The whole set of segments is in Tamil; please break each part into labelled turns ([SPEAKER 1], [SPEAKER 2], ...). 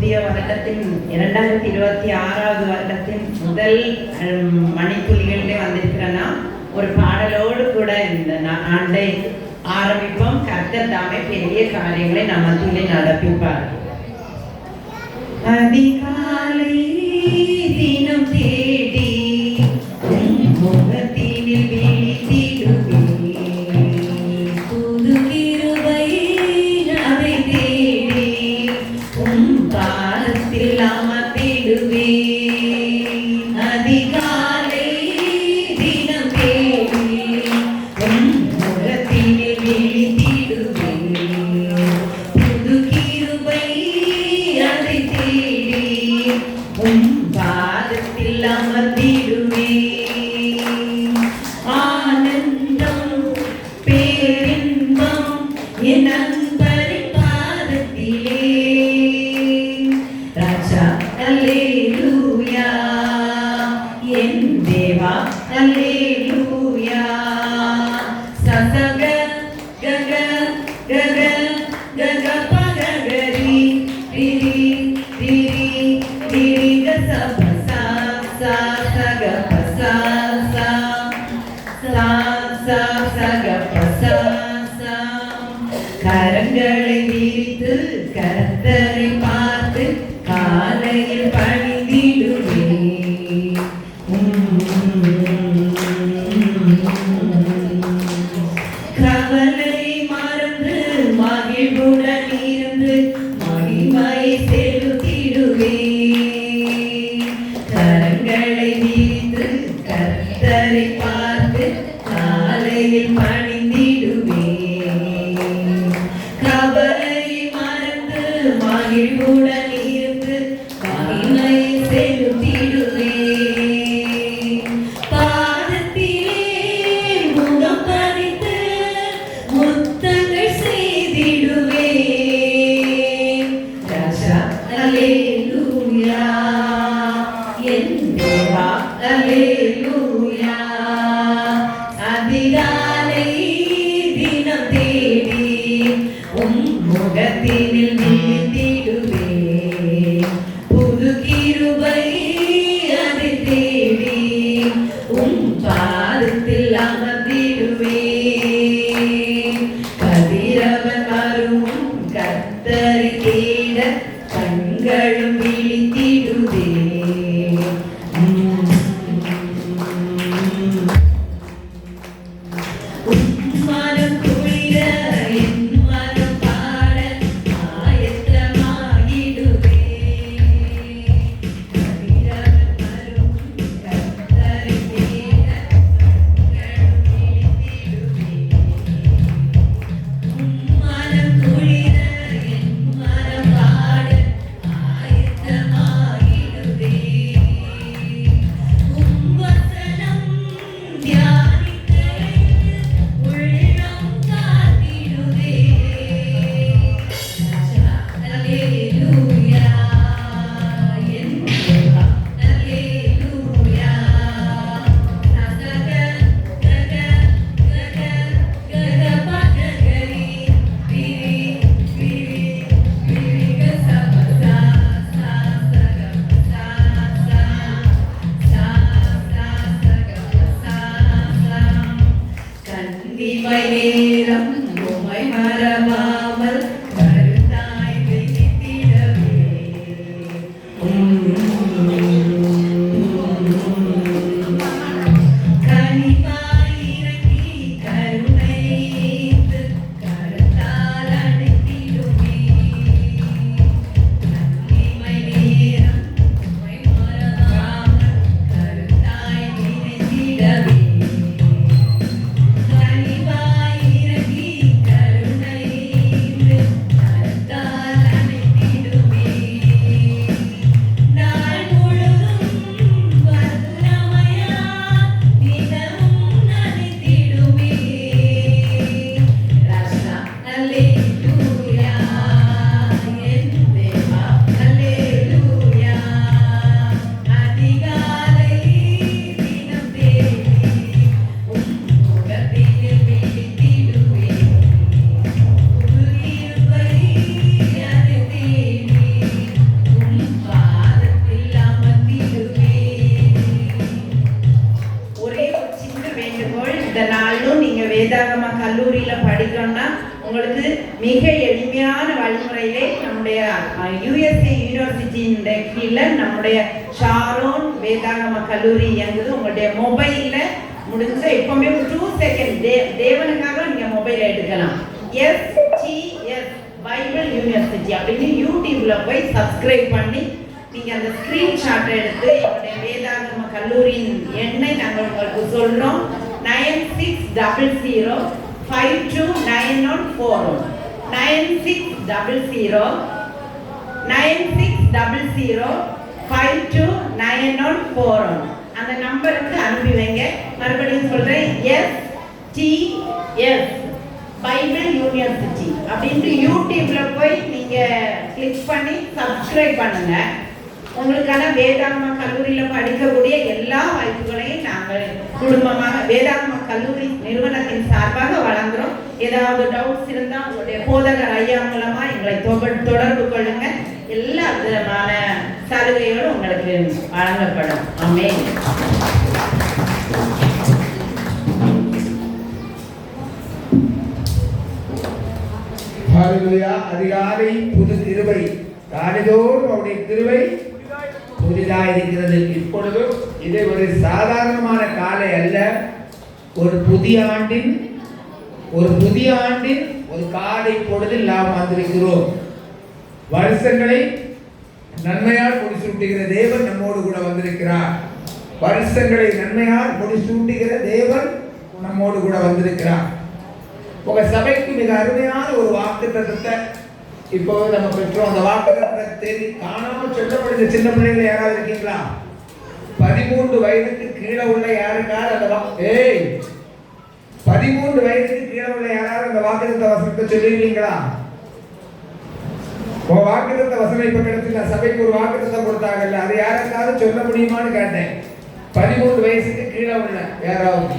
[SPEAKER 1] புதிய வருடத்தின் 2026வது வருடத்தின் முதல் மணித்துளிகளிலே வந்திருக்கிறேன்னா ஒரு பாடலோடு கூட இந்த ஆண்டை ஆரம்பிப்போம். கர்த்தர் தாமே பெரிய காரியங்களை நம்ம மத்தியிலே நடப்பிப்பார். அதிகாலை தினம் தேடி முகத்தினில் விழித்திடுவே, புது கிருபை அதை தேடி பாதத்தில் அமர்ந்திடுவே. அதிகாலை தினம் தேடி முகத்தினில் விழித்திடுவே, புது கிருபை அதை தேடி பாதத்தில் அமர்ந்திடுவே. ஆனந்தம் பேரின்பம் என் நண்பரின் பாதத்திலே. ராஜா அல்லேலூயா, என் தேவா அல்லேலூயா. சசக கக கக கக பகரி ரிரி ரிரி ரிரி கசப சா சா சக பசா சா சா சா சக பசா சா. கரங்களை விரித்து கர்த்தரை பார்த்து காலையில் பணிந்திடுவே. கவலை மறந்து மகிழ்வுடன் இருந்து மகிமையை செலுத்திடுவே. கரங்களை விரித்து கர்த்தரை பார்த்து காலையில் பணிந்திடுவே. கவலை மறந்து மகிழ்வுடன் இருந்து மகிமையை செலுத்திடுவே. பாதத்திலே முகம் பதித்து முத்தங்கள் செய்திடுவே. ராஜா அல்லேலூயா, என் தேவா அல்லேலூயா. அதிகாலை தினம் தேடி முகத்தினில் விழித்திடுவே, புது கிருபை அதை தேடி பாதத்தில் அமர்ந்திடுவே. கதிரவன் வரும் கர்த்தரை தேட கண்களும் விழித்திடுவே. மனம் குளிர என் மனம் பாட ஆயத்தமாகிடுவே. கதிரவன் வரும் கர்த்தரை தேட கண்களும் விழித்திடுவே. மனம் குளிர என் மனம் பாட ஆயத்தமாகிடுவே. நம்முடைய USA யூனிவர்சிட்டியினுடைய கீழே நம்முடைய ஷாரோன் வேதாகம கல்லூரி இயங்குது. உங்களுடைய மொபைலில் முடிஞ்ச எப்பவுமே 2 செகண்ட் தேவனுக்காக நீங்கள் மொபைலை எடுக்கலாம். STS பைபிள் யூனிவர்சிட்டி அப்படின்னு யூடியூப்ல போய் சப்ஸ்கிரைப் பண்ணி நீங்கள் அந்த ஸ்க்ரீன்ஷாட்டை எடுத்து என்னுடைய வேதாகம கல்லூரியின் எண்ணை நாங்கள் உங்களுக்கு சொல்கிறோம். 9600529141 9600529141 அந்த நம்பருக்கு அனுப்பி வைங்க. மறுபடியும் சொல்றேன், STS பைபிள் யூனிவர்சிட்டி அப்படின்ட்டு யூடியூப்ல போய் நீங்க கிளிக் பண்ணி சப்ஸ்கிரைப் பண்ணுங்க. உங்களுக்கான வேதாகம கல்லூரியில் படிக்கக்கூடிய எல்லா வாய்ப்புகளையும் நாங்கள் குடும்பமாக வேதாகம கல்லூரி நிறுவனத்தின் சார்பாக வழங்குகிறோம். ஏதாவது டவுட்ஸ் இருந்தால் உங்களுடைய போதகர் ஐயா மூலமா எங்களை தொடர்பு கொள்ளுங்க. எல்லா விதமான சலுகைகளும் உங்களுக்கு வழங்கப்படும். ஆமென்.
[SPEAKER 2] ஹல்லேலூயா. அதிகாலை புது கிருபை, காலைதோறும் அவருடைய கிருபை புதிதாக இருக்கிறது. இப்பொழுது இது ஒரு சாதாரணமான காலை அல்ல, ஒரு புதிய ஆண்டின் ஒரு காலை பொழுதில் நாம் வந்திருக்கிறோம். வருஷங்களை நன்மையால் முடிசூட்டுகிற தேவன் நம்மோடு கூட வந்திருக்கிறார். வருஷங்களை நன்மையால் முடிசூட்டுகிற தேவன் நம்மோடு கூட வந்திருக்கிறார். உங்க சபைக்கு மிக அருமையான ஒரு வாக்குத்தத்தத்தை இப்போ நம்ம பெற்றோம். அந்த வாக்குத்தத்தத்தை காணாமல் சொல்லப்படுகிற சின்ன பிள்ளைகள் யாராவது இருக்கீங்களா? 13 வயதுக்கு கீழே உள்ள யாருக்காவது அந்த 13 வயதுக்கு கீழே உள்ள யாராவது அந்த வாக்குத்தத்த வசனத்தை சொல்லிருக்கீங்களா? உங்க வாக்குத்தத்த வசனம் இப்ப கிடைச்சிല്ല. சபைக்கு ஒரு வாக்குத்தத்தம் கொடுத்தாங்கல்ல, அது யாருக்காவது சொல்ல முடியுமான்னு கேட்டேன். 13 வயசுக்கு கீழே உள்ள யாராவது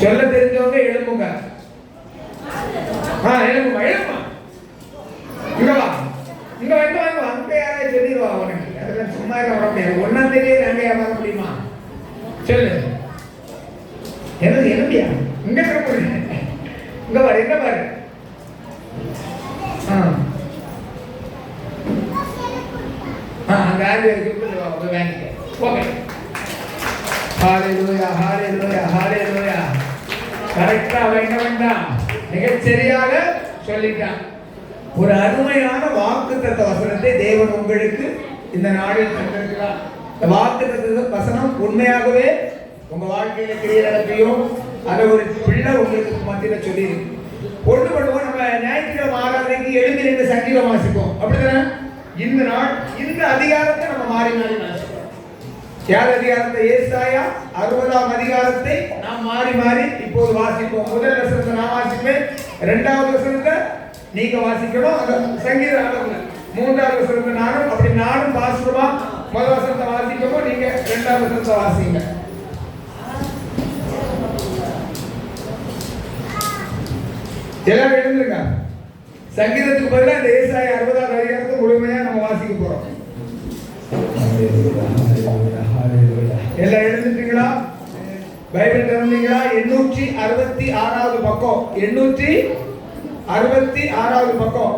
[SPEAKER 2] சொல்ல தெரிஞ்சவங்க எழுப்புங்க. எழுப்புமா இங்க வா, இங்க வந்து அங்க யாராவது சொல்லிடுவா. உனக்கு அதெல்லாம் சும்மா இருக்க வர முடியாது. ஒன்னாம் தேதியே அங்கே வர முடியுமா? சொல்லு. எனது எழுப்பியா இங்க இங்க பாரு, எங்க பாரு. அந்த வாங்கிக்க. ஓகே. ஹalleluya ஹalleluya ஹalleluya. கரெக்டா வைக்க வேண்டாம், மிகச்சரியாக சொல்லிட்டான். ஒரு அருமையான வாக்குத்தத்த வசனத்தை தேவன் உங்களுக்கு இந்த நாளில் தந்திருக்கிறார். இந்த வாக்குத்தத்த வசனம் உண்மையாகவே உங்க வாழ்க்கையில கிரியை நடத்தியும் அதை ஒரு பிள்ளை உங்களுக்கு மத்தியில சொல்லி ஒன்று பண்ணுவோம். நம்ம ஞாயிற்றுக்கிழமை ஆராதனைக்கு எழுதி நின்று சங்கீதம் வாசிப்போம், அப்படித்தானே? இந்த நாள் இந்த அதிகாரத்தை நம்ம மாறி மாறி வாசிப்போம். யார் அதிகாரத்தை? ஏசாயா 60ஆம் அதிகாரத்தை நாம் மாறி மாறி இப்போது வாசிப்போம். முதல் வசனத்தை நான் வாசிப்பேன், 2வது வசனத்தை நீங்க வாசிக்கணும். அந்த சங்கீத அளவுல 3வது வசனத்தை நானும், அப்படி நானும் வாசிக்கணுமா? முதல் வசனத்தை வாசிக்கணும், நீங்க 2வது வசனத்தை வாசிங்க. எல்லாரும் எழுந்துருங்க. சங்கீதத்துக்கு பதிலாக இந்த ஏசாயா 60ஆம் அதிகாரத்தை முழுமையா நம்ம வாசிக்க போறோம். எல்லாம் எழுந்துட்டீங்களா? பைபிள் திறந்தீங்களா? 866வது பக்கம், 866வது பக்கம்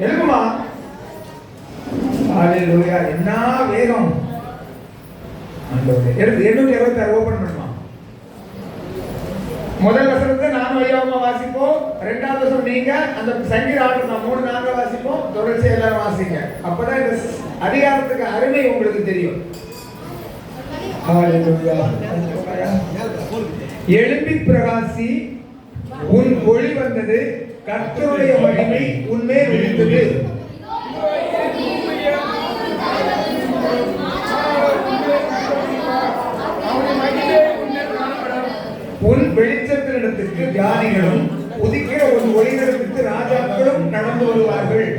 [SPEAKER 2] எழுதுமா? ஹalleluya. என்ன வேகம் ஆண்டவரே. எடுத்து 866 ஓபன் பண்ணுமா? முதல் வசனத்தை நானும் ஐயாவும் வாசிப்போம், 2வது வசனம் நீங்க, அந்த சங்கீத ஆர்டர் நான் 3 4 வாசிப்போம், தொடர்ச்சி எல்லாரும் வாசிங்க. அப்பதான் இந்த அதிகாரத்துக்கு அருமை உங்களுக்கு தெரியும். எழும்பி பிரகாசி, உன் ஒளி வந்தது, கர்த்தருடைய மகிமை உன்மேல் விழுந்தது. உன் வெளிச்சத்தினிடத்துக்கு தியானிகளும், உதிக்கிற உன் ஒளிகளிடத்துக்கு ராஜாக்களும் நடந்து வருவார்கள்.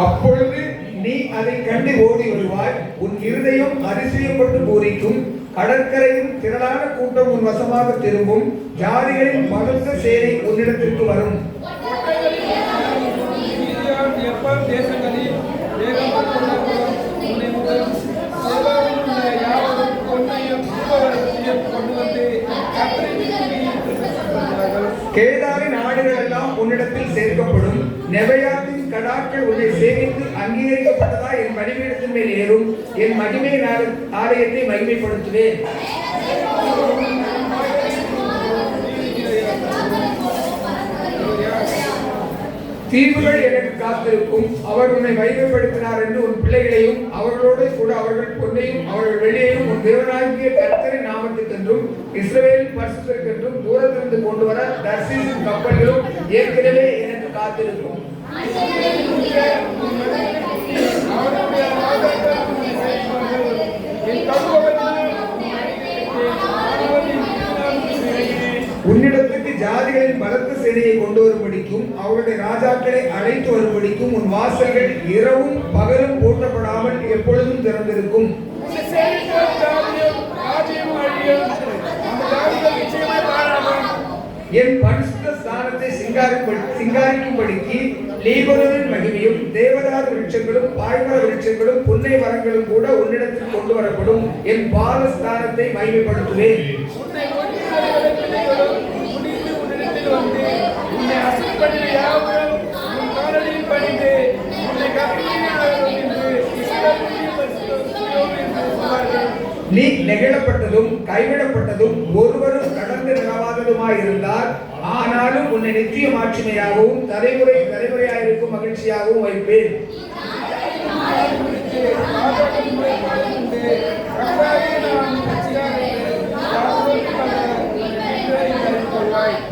[SPEAKER 2] அப்பொழுது நீ அதை கண்டு ஓடி வருவாய், உன் இருதயம் அதிசயப்பட்டு பூரிக்கும், கடற்கரையும் திரளான கூட்டம் உன் வசமாக திரும்பும், ஜாதிகளின் பலத்த சேனை உன்னிடத்திற்கு வரும். அங்கீகரிக்கப்பட்டதா என் பலிபீடத்தின் மேல் ஏறும், என் மகிமை ஆலயத்தை மகிமைப்படுத்துவேன். தீவுகள் எனக்கு காத்திருக்கும், அவர் உன்னை மகிமைப்படுத்தினார் என்று உன் பிள்ளைகளையும் அவர்களோடு கூட அவர்கள் பொன்னையும் அவர்கள் வெள்ளியையும் உன் தேவனாகிய கர்த்தரின் நாமத்துக்கென்றும் இஸ்ரவேலின் பரிசுத்தருக்கென்றும் தூரத்திலிருந்து கொண்டு வர தர்சீசின் கப்பல்களும் ஏற்கனவே எனக்கு காத்திருக்கும். உன்னிடத்துக்கு ஜாதிகளின் பலத்த சேனையை கொண்டு வரும்படிக்கும் அவருடைய ராஜாக்களை அழைத்து வரும்படிக்கும் உன் வாசல்கள் இரவும் பகலும் பூட்டப்படாமல் எப்பொழுதும் திறந்திருக்கும். என் பரிசுத்த ஸ்தானத்தை சிங்காரிக்கும்படிக்கு லீபனோனின் மகிமையும் தேவதாரு விருட்சங்களும் பாய்மர விருட்சங்களும் புன்னை மரங்களும் கூட உன்னிடத்தில் கொண்டு வரப்படும். என் பாலஸ்தானத்தை மகிமைப்படுத்துவேன். நீ நெகிழப்பட்டதும் கைவிடப்பட்டதும் ஒருவரும் கடந்து நிலவாததுமாய் இருந்தால், ஆனாலும் உன்னை நித்திய மாட்சிமையாகவும் தலைமுறை தலைமுறையாயிருக்கும் மகிழ்ச்சியாகவும் வைப்பேன்.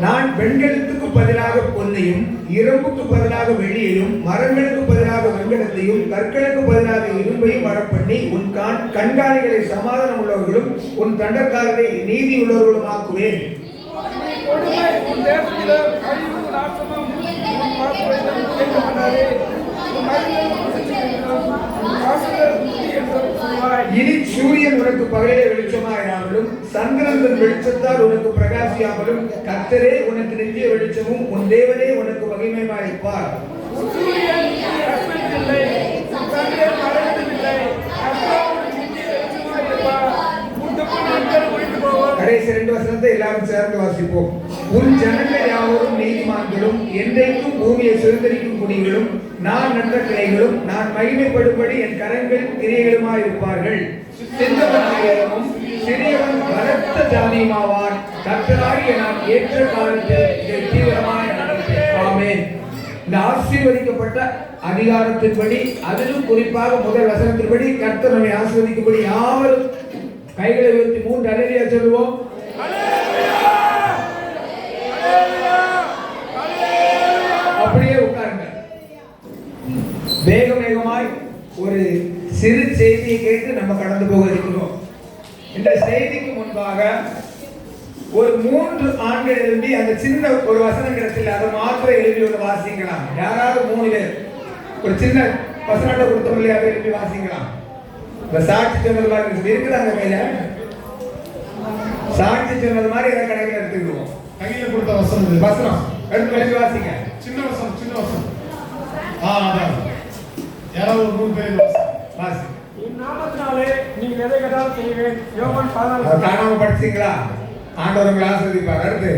[SPEAKER 2] நான் வெண்கலத்துக்கு பதிலாக பொன்னையும் இரும்புக்கு பதிலாக வெள்ளியையும் மரங்களுக்கு பதிலாக வெண்கலத்தையும் கற்களுக்கு பதிலாக இரும்பையும் வரப்பண்ணி உன் கண்காணிகளை சமாதானம் உள்ளவர்களும் உன் தண்டக்காரரை நீதி உள்ளவர்களும் ஆக்குவேன். இனி சூரியன் உனக்கு பகலிலே வெளிச்சமாயிராமலும் சந்திரன் தன் வெளிச்சத்தால் உனக்கு பிரகாசியாமலும் கர்த்தரே உனக்கு நித்திய வெளிச்சமும் உன் தேவனே உனக்கு மகிமையுமாயிருப்பார். கடைசி 2 வசனத்தை எல்லாரும் சேர்ந்து வாசிப்போம். உன் ஜனங்கள் யாவரும் நீதிமான்களும் என்றைக்கும் பூமியை சுதந்திரிக்கும் குடிகளும் நான் நட்ட கிளைகளும் நான் மகிமைப்படும்படி என் கரங்கள் கிரியைகளுமாய் இருப்பார்கள். சிந்தவனும் சிறியவன் பலத்த ஜாதியுமாவான். கர்த்தராகிய நான் ஏற்ற காலத்தில் இதை தீவிரமாய் நடப்பேன். ஆமென். இந்த ஆசீர்வதிக்கப்பட்ட அதிகாரத்தின்படி, அதிலும் குறிப்பாக முதல் வசனத்தின்படி கர்த்தர் நம்மை ஆசீர்வதிக்கும்படி யாவரும் கைகளை உயர்த்தி 3 அல்லேலூயா சொல்லுவோம். அப்படியே உட்காருங்க. வேகமாய் ஒரு சிறு செய்தியை கேட்டு நம்ம கடந்து போக இருக்கிறோம். இந்த செய்திக்கு முன்பாக ஒரு 3 ஆண்கள் எழுப்பி அந்த சின்ன ஒரு வசனம் கிடைச்சல அதை மாத்திரம் எழுப்பி ஒரு வாசிக்கலாம். யாராவது 3 பேர் ஒரு சின்ன வசனத்தை கொடுத்தவங்களே அதை எழுப்பி வாசிக்கலாம். சாட்சி சொன்னது மாதிரி இருக்குதாங்க கையில சாட்சி சொன்னது மாதிரி எதை கணக்கில் எடுத்துக்கிடுவோம்.
[SPEAKER 3] கையில கொடுத்த வசனம்
[SPEAKER 2] எடுத்து எழுதி வாசிங்க.
[SPEAKER 3] சின்ன வசனம் அதான் யாராவது ஒரு 3 பேர்
[SPEAKER 2] வாசி.
[SPEAKER 4] நாமத்தினாலே நீங்கள் எதை கேட்டாலும் செய்வேன். யோவான் 14.
[SPEAKER 2] காணாம படிச்சீங்களா? ஆண்டவர் உங்களை ஆசீர்வதிப்பார். அடுத்து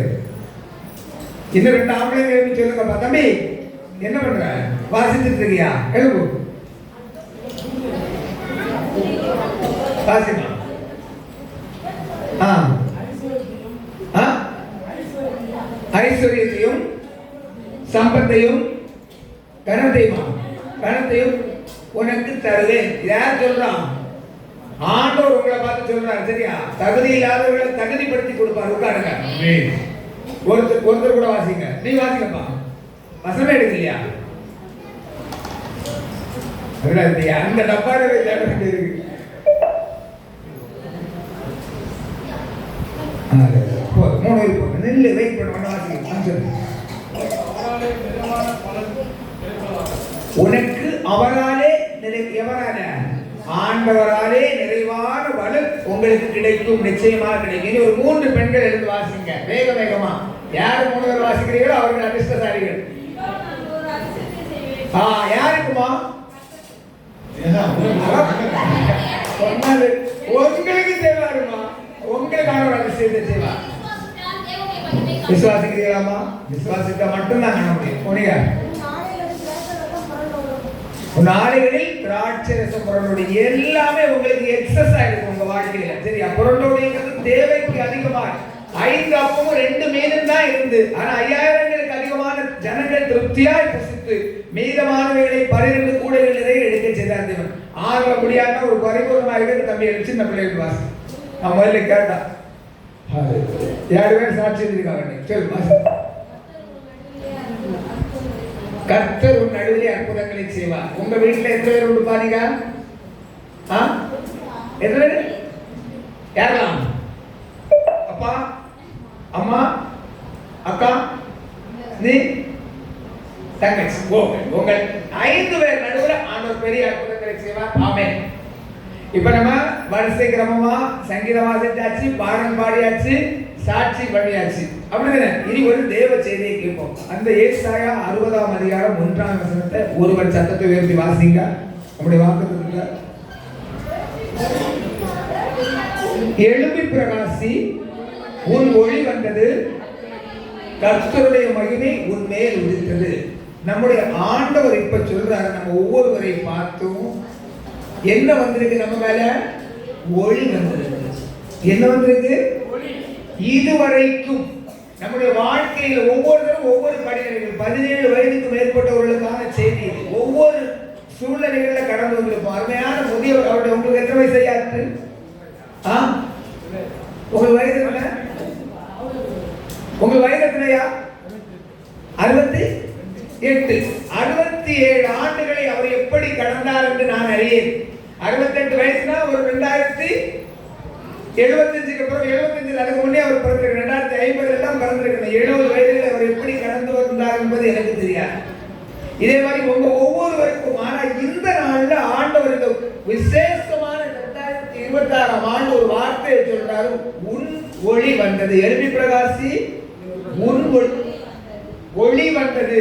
[SPEAKER 2] இன்னும் 2 ஆம்பளை எழுப்பி சொல்லுங்க. தம்பி என்ன பண்ற? வாசிச்சுட்டு இருக்கியா? எழுப்பு வாசிமா. ஐஸ்வர்யத்தையும் சம்பத்தையும் கனத்தையும் உனக்கு தருவேன். யார் சொல்றான்? ஆண்டவர் உங்களை பார்த்து சொல்றாரு. சரியா? தகுதி இல்லாதவர்களை தகுதிப்படுத்தி கொடுப்பார். உட்காருங்க. ஒருத்தர் கூட வாசிங்க. நீ வாசிக்கப்பா. வசமே எடுக்கலையா? அந்த டப்பாரு இருக்கு. நெல்லு வெயிட் பண்ண உனக்கு அவராலே எவரால? ஆண்டவராலே நிறைவான பலன் உங்களுக்கு கிடைக்கும். நிச்சயமாக கிடைக்கும். ஒரு 3 பெண்கள் எழுந்து வாசிங்க. வேகமா யார் 3 பேர் வாசிக்கிறீங்களோ அவர்கள் அதிர்ஷ்டசாலிகள். யாருக்குமா? உங்களுக்கு தேவாருமா? உங்களுக்கான ஒரு அதிசயத்தை செய்வார். விசுவாசிக்கிறீங்களாமா? விசுவாசித்தா மட்டும்தான் காண முடியும். நாளைகளில் திராட்சை ரசம் புரண்டோடு எல்லாமே உங்களுக்கு எக்ஸஸ் ஆயிடும் உங்க வாழ்க்கையில. சரியா? புரண்டோடுங்கிறது தேவைக்கு அதிகமாக 5 அப்பமும் 2 மீனும் தான் இருந்து, ஆனா 5000ங்களுக்கு அதிகமான ஜனங்கள் திருப்தியாய் புசித்து மீதமானவைகளை 12 கூடைகள் நிறைய எடுக்க செய்தார் தேவன். ஆகல முடியாத ஒரு பரிபூர்ணமாக தம்பி சின்ன பிள்ளைகள் வாசி நான் முதல்ல கேட்டா 7 பேர் சாட்சி இருக்காங்க. சரி வாசி. கர்த்தர் உன் நடுவிலே அற்புதங்களை செய்வார். உங்க வீட்டுல எத்தனை பேர் உண்டு பாருங்க? எத்தனை பேர்? யாரெல்லாம்? அப்பா, அம்மா, அக்கா, நீ, தங்கச்சி. உங்கள் 5 பேர் நடுவில் ஆண்டவர் பெரிய அற்புதங்களை செய்வார். ஆமென். இப்ப நம்ம வரிசை கிரமமா சங்கீதம் வாசிச்சாச்சு, பாடல் பாடியாச்சு, சாட்சி பண்ணியாச்சு. அப்படிதானே? இனி ஒரு தேவ செய்தியை கேட்போம். அந்த ஏசாயா 60ஆம் அதிகாரம் 1ஆம் வசனத்தை ஒருவர் சத்தத்தை உயர்த்தி வாசிங்க. நம்முடைய வாக்குத்தத்தத்துல எழும்பி பிரகாசி, உன் ஒளி வந்தது, கர்த்தருடைய மகிமை உன் மேல் உதித்தது. நம்முடைய ஆண்டவர் இப்ப சொல்றாரு, நம்ம ஒவ்வொருவரை பார்த்தும் என்ன வந்திருக்கு? நம்ம மேல ஒளி வந்திருக்கு. என்ன வந்திருக்கு? இதுவரைக்கும் நம்முடைய வாழ்க்கையில் ஒவ்வொருத்தரும் ஒவ்வொரு படிநிலைகள் 17 வயதுக்கு மேற்பட்டவர்களுக்கான செய்தி. ஒவ்வொரு சூழ்நிலைகள்ல கடந்து வந்திருப்போம். அருமையான முதியவர். அவருடைய உங்களுக்கு எத்தனை வயசு ஐயாச்சு? உங்கள் வயது என்ன? உங்கள் வயது எத்தனையா? 68. 67 ஆண்டுகளை அவர் எப்படி கடந்தார் என்று நான் அறியேன். 68 வயசுனா ஒரு 2075க்கு அப்புறம் 75 அதுக்கு முன்னே அவர் பிறந்திருக்கிறார். 2050 எல்லாம் பிறந்திருக்கிறார். 70 வயதில் அவர் எப்படி கடந்து வந்தார் என்பது எனக்கு தெரியாது. இதே மாதிரி உங்க ஒவ்வொருவருக்கும். ஆனா இந்த நாள்ல ஆண்டவர் இந்த விசேஷமான 2026ஆம் ஆண்டு ஒரு வார்த்தையை சொல்றாரு, உன் ஒளி வந்தது. எழுப்பி பிரகாசி, உன் ஒளி வந்தது,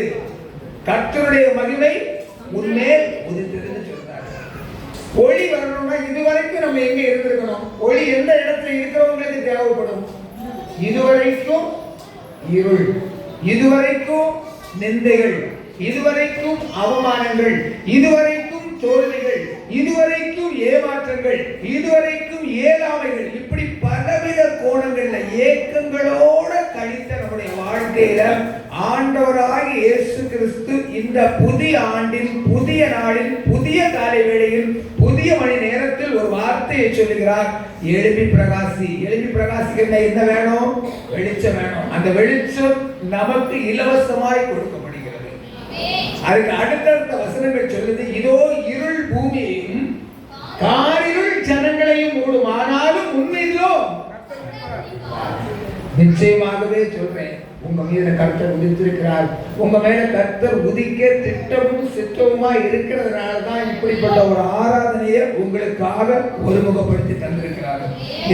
[SPEAKER 2] கர்த்தருடைய மகிமை உன்மேல் உதித்ததுன்னு சொல்றாரு. ஒளி வரணும்னா இதுவரைக்கும் நம்ம எங்க இருந்திருக்கணும்? ஒளி எந்த இடத்துல இருக்கிறவங்களுக்கு தேவைப்படும்? இதுவரைக்கும் இருள், இதுவரைக்கும் நிந்தைகள், இதுவரைக்கும் அவமானங்கள், இதுவரைக்கும் தோல்விகள், இதுவரைக்கும் ஏமாற்றங்கள், இதுவரைக்கும் இயலாமைகள், இப்படி பலவித கோணங்கள்ல ஏக்கங்களோட கழித்த நம்முடைய வாழ்க்கையில ஆண்டவராகிய இயேசு கிறிஸ்து இந்த புதிய ஆண்டில், புதிய நாளில், புதிய காலை வேளையில், புதிய மணி நேரத்தில் ஒரு வார்த்தையை சொல்லுகிறார், எழுப்பி பிரகாசி. எழுப்பி பிரகாசிக்க என்ன வேணும்? வெளிச்சம் வேணும். அந்த வெளிச்சம் நமக்கு இலவசமாய் கொடுக்கப்படுகிறது. அதுக்கு அடுத்தடுத்த வசனங்கள் சொல்லுது, இதோ இருள் பூமியையும் காரிருள் ஜனங்களையும் மூடும், ஆனாலும் உண்மையிலோ நிச்சயமாகவே சொல்றேன், உங்க மீது கர்த்தர் உதித்திருக்கிறார். உங்க மேல கர்த்தர் உதிக்க திட்டமும் சித்தமுமா இருக்கிறதுனால தான் இப்படிப்பட்ட ஒரு ஆராதனையை உங்களுக்காக ஒருமுகப்படுத்தி தந்திருக்கிறார்.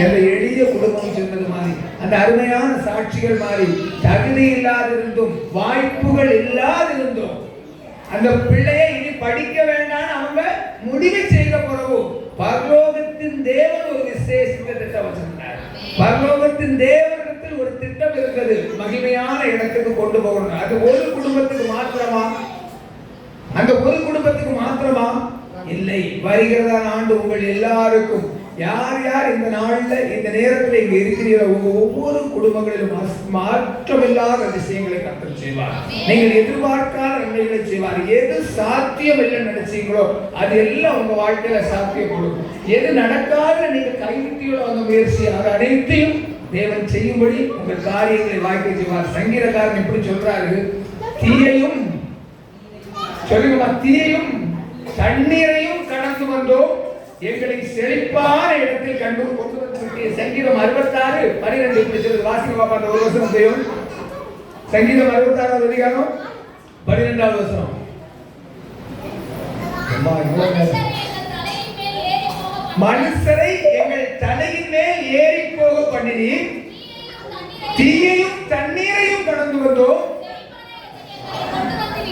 [SPEAKER 2] எந்த எளிய குடும்பம் சொன்னது மாதிரி, அந்த அருமையான சாட்சிகள் மாதிரி, தகுதி இல்லாதிருந்தும் வாய்ப்புகள் இல்லாதிருந்தும் அந்த பிள்ளையை இனி படிக்க வேண்டாம் அவங்க முடிவு செய்த பிறகு பரலோகத்தின் தேவன் ஒரு விசேஷ திட்டம் வச்சிருந்தார். பரலோகத்தின் தேவனிடத்தில் ஒரு திட்டம் இருந்தது, மகிமையான இடத்துக்கு கொண்டு போகணும். அது ஒரு குடும்பத்துக்கு மாத்திரமா? அந்த ஒரு குடும்பத்துக்கு மாத்திரமா? இல்லை, வருகிறதான ஆண்டு உங்கள் எல்லாருக்கும். யார் யார் இந்த நாள்ல இந்த நேரத்தில் இங்க இருக்கிறீர்கள், உங்க ஒவ்வொரு குடும்பங்களிலும் மாற்றமில்லாத விஷயங்களை கர்த்தர் செய்வார். நீங்கள் எதிர்பார்க்காத நன்மைகளை செய்வார். எது சாத்தியம் இல்லை நினைச்சீங்களோ அது எல்லாம் உங்க வாழ்க்கையில சாத்தியப்படும். எது நடக்காத நீங்க கைவிட்டீங்களோ அந்த முயற்சி அது அனைத்தையும் தேவன் செய்யும்படி உங்கள் காரியங்களை வாழ்க்கை செய்வார். சங்கீதக்காரன் எப்படி சொல்றாரு, தீயையும் சொல்லுங்கம்மா, தீயையும் தண்ணீரையும் கடந்து வந்தோம், எங்களை செழிப்பான இடத்தில் கண்டு கொண்டு வந்து. சங்கீதம் 66:12 இப்படி சொல்லுது. வாசிக்க பாப்பா அந்த ஒரு வசனத்தையும். சங்கீதம் 66 அதிகாரம் 12வது வசனம். மனுஷரை எங்கள் தலையின் மேல் ஏறி போக பண்ணினீர், தீயையும் தண்ணீரையும் கடந்து வந்தோம்.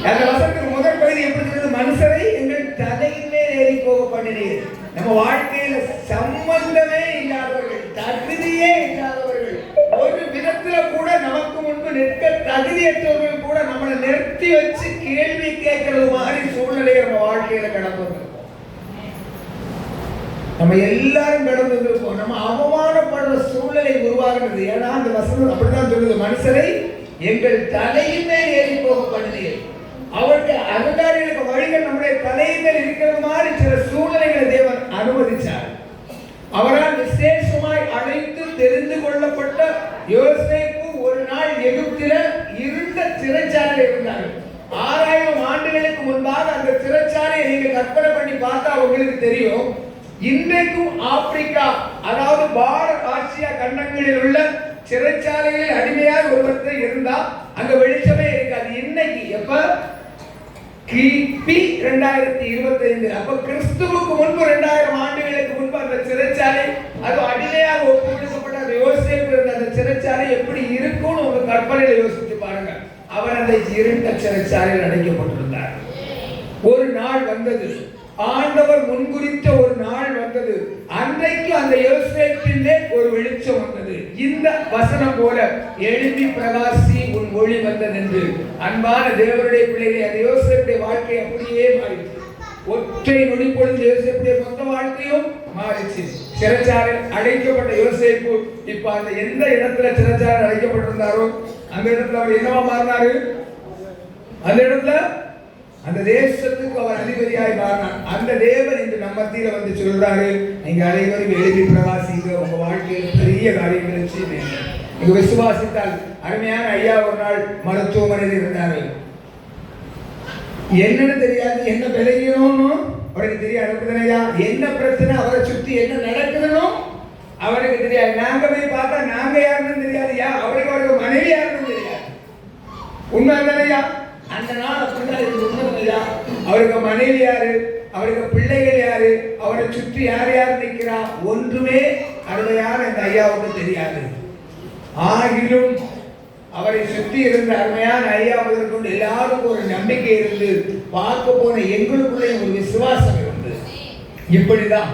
[SPEAKER 2] அந்த வசனத்துக்கு முதல் பகுதி எப்படி சொல்றது? மனுஷரை எங்கள் தலையின் மேல் ஏறி போக பண்ணினீர். நம்ம வாழ்க்கையில சம்பந்தமே இல்லாதவர்கள், தகுதியே இல்லாதவர்கள், ஒரு விதத்துல கூட நமக்கு முன்பு நிற்க தகுதியற்றவர்கள் கூட நம்மளை நிறுத்தி வச்சு கேள்வி கேட்கறது மாதிரி சூழ்நிலையை நம்ம வாழ்க்கையில கடந்து நம்ம எல்லாரும் கடந்து வந்திருப்போம். நம்ம அவமானப்படுற சூழ்நிலை உருவாகிறது. ஏன்னா அந்த வசனம் அப்படிதான் சொல்லுது, மனுஷரை எங்கள் தலையின் மேல் ஏறி போக பண்ணுதீர்கள். அவருடைய அதிகாரிகளுக்கு வழிகள் நம்முடைய தலையின் மேல் இருக்கிற மாதிரி சில சூழ்நிலைகளை தேவன் அனுமதிச்சார். அவரால் விசேஷமாய் அழைத்து தெரிந்து கொள்ளப்பட்ட யோசேப்பு ஒரு நாள் எகிப்தில இருந்த சிறைச்சாலையில் இருந்தார். 6000 ஆண்டுகளுக்கு முன்பாக அந்த சிறைச்சாலையை நீங்க கற்பனை பண்ணி பார்த்தா உங்களுக்கு தெரியும். இன்றைக்கும் ஆப்பிரிக்கா, அதாவது பாரத் ஆசியா கண்டங்களில் உள்ள சிறைச்சாலைகளில் அடிமையாக ஒருவர் இருந்தா அங்க வெளிச்சமே இருக்காது. இன்னைக்கு எப்ப கிபி 2025, அப்ப கிறிஸ்துவுக்கு முன்பு 2000 ஆண்டுகளுக்கு முன்பு அந்த சிறைச்சாலை அது அடிமையாக ஒப்புக்கொடுக்கப்பட்ட அந்த யோசேப்பு இருந்த அந்த சிறைச்சாலை எப்படி இருக்கும்னு உங்க கற்பனையில யோசிச்சு பாருங்க. அவர் அந்த இருண்ட சிறைச்சாலையில் அடைக்கப்பட்டிருந்தார். ஒரு நாள் வந்தது, ஆண்டவர் முன்குறித்த ஒரு நாள் வந்தது. அன்றைக்கு அந்த யோசேப்பிலே ஒரு வெளிச்சம் வந்தது. இந்த வசனம் போல எழும்பி பிரகாசி உன் ஒளி வந்தது என்று. அன்பான தேவனுடைய பிள்ளைகளை, அந்த யோசேப்புடைய வாழ்க்கை அப்படியே மாறிச்சு. ஒற்றை நொடி பொழுது யோசேப்புடைய மொத்த வாழ்க்கையும் மாறிச்சு. சிறைச்சாலையில் அடைக்கப்பட்ட யோசேப்பு இப்ப அந்த எந்த இடத்துல சிறைச்சாலையில் அடைக்கப்பட்டிருந்தாரோ அந்த இடத்துல அவர் என்னவா மாறினாரு? அந்த இடத்துல அந்த தேசத்துக்கு அவர் அதிபதியாய் மாறினார். அந்த தேவன் இன்று நம்ம மத்தியில வந்து சொல்றாரு, நீங்க அனைவரும் எழுதி பிரகாசிங்க, உங்க வாழ்க்கையில் பெரிய காரியங்களை செய்வீங்க. நீங்க விசுவாசித்தால். அருமையான ஐயா ஒரு நாள் மருத்துவமனையில் இருந்தாரு. என்னன்னு தெரியாது, என்ன விளையணும்னு அவருக்கு தெரியாது. ஐயா என்ன பிரச்சனை, அவரை சுத்தி என்ன நடக்குதுன்னு அவருக்கு தெரியாது. நாங்க போய் பார்த்தா நாங்க யாருன்னு தெரியாது. அவருக்கு மனைவி யாருன்னு தெரியாது. உண்மை தானையா? அந்த நாள் அப்படிதான் உண்மையா? அவருக்கு மனைவி யாரு, அவருக்கு பிள்ளைகள் யாரு, அவரை சுற்றி யார் யார் நிற்கிறா, ஒன்றுமே அருமையான இந்த ஐயாவுக்கு தெரியாது. ஆகிலும் அவரை சுற்றி இருந்த அருமையான ஐயாவுக்கு கொண்டு எல்லாருக்கும் ஒரு நம்பிக்கை இருந்து பார்க்க போன எங்களுக்குள்ளே ஒரு விசுவாசம் இருந்து. இப்படிதான்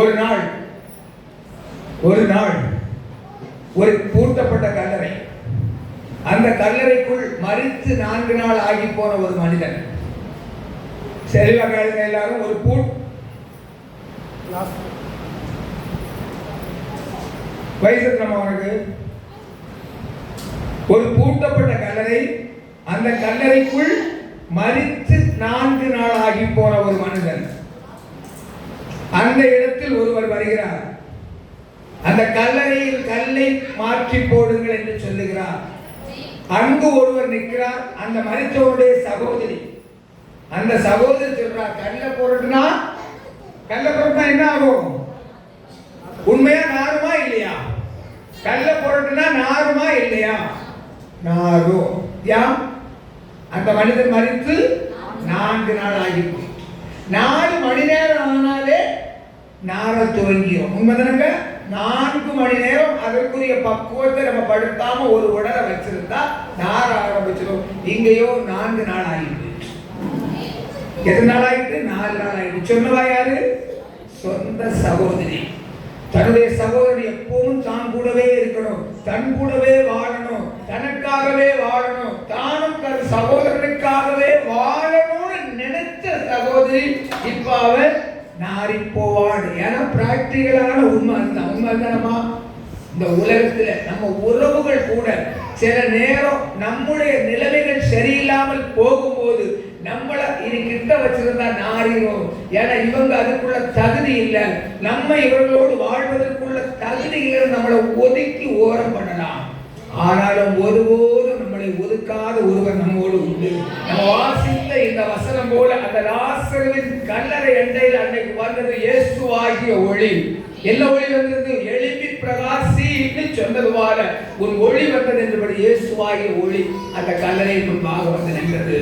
[SPEAKER 2] ஒரு நாள் ஒரு பூட்டப்பட்ட கல்லறை, அந்த கல்லறைக்குள் மரித்து 4 நாள் ஆகி போன ஒரு மனிதன். செல்வ கேளுங்க எல்லாரும். ஒரு வயசு நம்ம அவனுக்கு ஒரு பூட்டப்பட்ட கல்லறை, அந்த கல்லறைக்குள் மரித்து 4 நாள் ஆகி போன ஒரு மனிதன். அந்த இடத்தில் ஒருவர் வருகிறார். அந்த கல்லறையில் கல்லை மாற்றி போடுங்கள் என்று சொல்லுகிறார். அங்கு ஒருவர் நிற்கிறார், அந்த மரித்தவருடைய சகோதரி. அந்த சகோதரி சொல்றார், கல்ல போடுறதுனா என்ன ஆகும்? உண்மையா நாருமா இல்லையா? கல்ல போடுறதுனா நாருமா இல்லையா? நாரும். யாம் அந்த மனிதன் மரித்து 4 நாள் ஆகி 4 மணி நேரம் ஆனாலே நார துவங்கிடும். உண்மைதானங்க? 4 மணி நேரம் அதற்குரிய பக்குவத்தை நம்ம படுத்தாம ஒரு உடலை வச்சிருந்தா நார ஆரம்பிச்சிடும். இங்கேயோ 4 நாள் ஆகிட்டு. எத்தனை நாள் ஆகிட்டு? 4 நாள் ஆகிட்டு. சொன்னவா யாரு? சொந்த சகோதரி. தன்னுடைய சகோதரி எப்பவும் தான் கூடவே இருக்கணும், தன் கூடவே வாழணும், தனக்காகவே வாழணும், தானும் தன் சகோதரனுக்காகவே வாழணும்னு நினைத்த சகோதரி இப்ப அவன் நாரி போவான். ஏன்னா பிராக்டிகலான உண்மை தானமா? இந்த உலகத்துல நம்ம உறவுகள் கூட சில நேரம் நம்முடைய நிலைமைகள் சரியில்லாமல் போகும்போது நம்மள இனி கிட்ட வச்சிருந்தா நாரிரும். ஏன்னா இவங்க அதுக்குள்ள தகுதி இல்லை, நம்ம இவர்களோடு வாழ்வதற்குள்ள தகுதி இல்லை, நம்மளை ஒதுக்கி ஓரம் பண்ணலாம். ஆனாலும் ஒருபோதும் நம்மளை ஒதுக்காத ஒருவர் நம்மோடு உண்டு. நம்ம வாசித்த இந்த வசனம் போல அந்த லாசருவின் கல்லறை அண்டையில் அன்னைக்கு வந்தது இயேசுவாகிய ஒளி. என்ன ஒளி வந்தது? எழும்பி பிரகாசி சொன்னது போல உன் ஒளி வந்தது என்றபடி இயேசுவாகிய ஒளி அந்த கல்லறை முன்பாக வந்து நின்றது.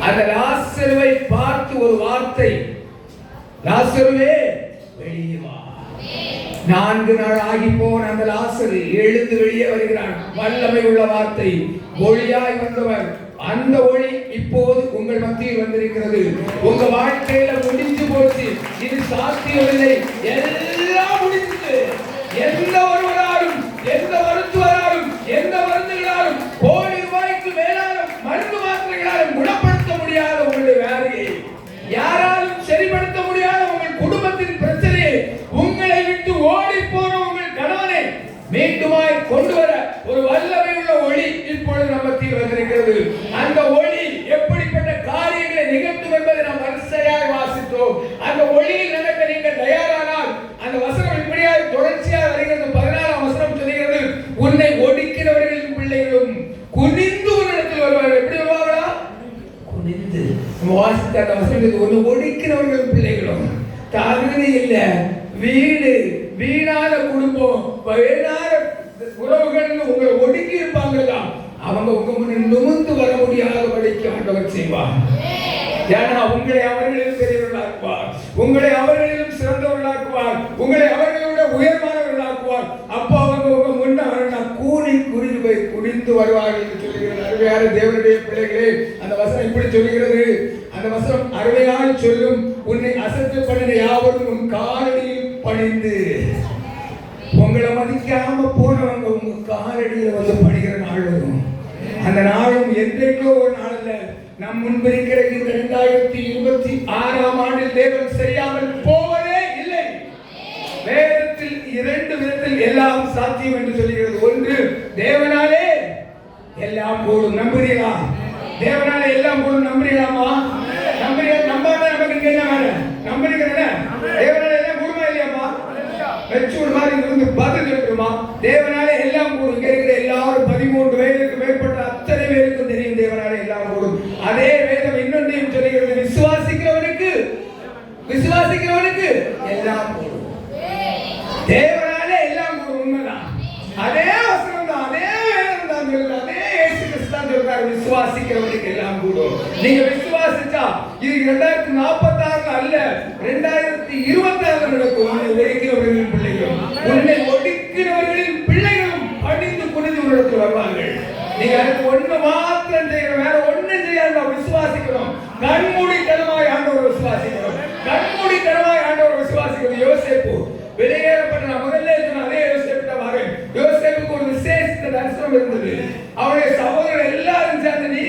[SPEAKER 2] அந்த லாசருவை பார்த்து ஒரு வார்த்தை, லாசருவே வெளியே வா. 4 நாள் ஆகி போன அந்த லாசரு எழுந்து வெளியே வருகிறான். வல்லமை உள்ள வார்த்தை, ஒளியாய் வந்தவர். அந்த ஒளி இப்போது உங்கள் மத்தியில் வந்திருக்கிறது. உங்க வாழ்க்கையில முடிஞ்சு போச்சு, இது சாத்தியமில்லை, எல்லாம் முடிஞ்சது. எந்த ஒருவராலும், எந்த மருத்துவராலும், எந்த மருந்துகளாலும், கோடி ரூபாய்க்கு மேலான மருந்து மாத்திரைகளாலும் குணப்படுத்த முடியாத உங்களுடைய வேலையை, யாராலும் சரிப்படுத்த முடியாத உங்கள் குடும்பத்தின் பிரச்சனையை சொல்லுது, ஒண்ணு ஒடுக்கிறவர்கள் பிள்ளைகளும் தகுதி இல்ல, வீடு வீணான குடும்பம் வீணான உறவுகள் உங்களை ஒடுக்கி இருப்பாங்களா, அவங்க உங்க முன்னே நிமிர்ந்து வர முடியாதபடிக்கு ஆண்டவர் செய்வார். ஏன்னா உங்களை அவர்களிலும் பெரியவர்களாக்குவார், உங்களை அவர்களிலும் சிறந்தவர்களாக்குவார், உங்களை அவர்களோட உயர்வானவர்களாக்குவார். அப்போ அவங்க உங்க முன்ன கூறி குறிந்து போய் குடிந்து வருவார்கள் என்று சொல்லுகிறது. அருமையான தேவனுடைய பிள்ளைகளே, அந்த வசனம் இப்படி சொல்லுகிறது. அந்த வசனம் அருமையாக சொல்லும், உன்னை அசத்து பண்ணின யாவரும் உன் காலடியில் பணிந்து. உங்களை மதிக்காம போனவங்க உங்க காலடியில் வந்து பணிகிற நாள் வரும். அந்த நாளும் என்றைக்கோ ஒரு நாள் அல்ல, நம் முன்பிருக்கிற இந்த 2026ஆம் ஆண்டில் தேவன் செய்யாமல் போவதே இல்லை. வேதத்தில் 2 விதத்தில் எல்லாம் சாத்தியம் என்று சொல்கிறது. ஒன்று, தேவனாலே எல்லாம் கூடும். நம்புறீங்களா? தேவனாலே எல்லாம் கூடும். நம்புறீங்களாமா? நம்புறீங்க? நம்பாம நமக்கு என்ன வேலை? நம்புறீங்க? தேவனாலே எல்லாம் கூடுமா இல்லையாமா? வெச்சூர் மாதிரி இருந்து பதில் இருக்குமா? தேவனாலே எல்லாம் கூடும். இங்க இருக்கிற எல்லாரும் 13 வயதுக்கு மேற்பட்ட அத்தனை பேருக்கும் தெரியும் தேவனாலே எல்லாம் கூடும். அதே வேதம் இன்னொன்றையும் சொல்லுகிறது, விசுவாசிக்கிறவனுக்கு எல்லாம் கூடும். தேவனாலே எல்லாம் கூடும். உண்மைதான். அதே வசனம் தான், அதே வேதம் தான் சொல்லுது, அதே இயேசு கிறிஸ்து தான் சொல்றாரு, விசுவாசிக்கிறவனுக்கு எல்லாம் கூடும். நீங்க விசுவாசிச்சா இது 2046 அல்ல, 2026 நடக்கும். உன்னை ஒடுக்கிறவர்களின் பிள்ளைகளும் உன்னை ஒடுக்கிறவர்களின் பிள்ளைகளும் படித்து குனிந்து உன்னிடத்தில் வருவார்கள். நீங்க அதுக்கு ஒண்ணு மாத்திரம் செய்யணும், வேற ஒண்ணு செய்யாத விசுவாசிக்கணும். கண்மூடித்தனமாய் ஆண்டவரை விசுவாசிக்கணும், கண்மூடித்தனமாய் ஆண்டவரை விசுவாசிக்கணும். யோசேப்பு வெளியேறப்பட்ட முதல்ல அதே யோசேப்பு தான் வரேன். யோசேப்புக்கு ஒரு விசேஷ தரிசனம் இருந்தது. அவருடைய சகோதரர் எல்லாரும் சேர்ந்து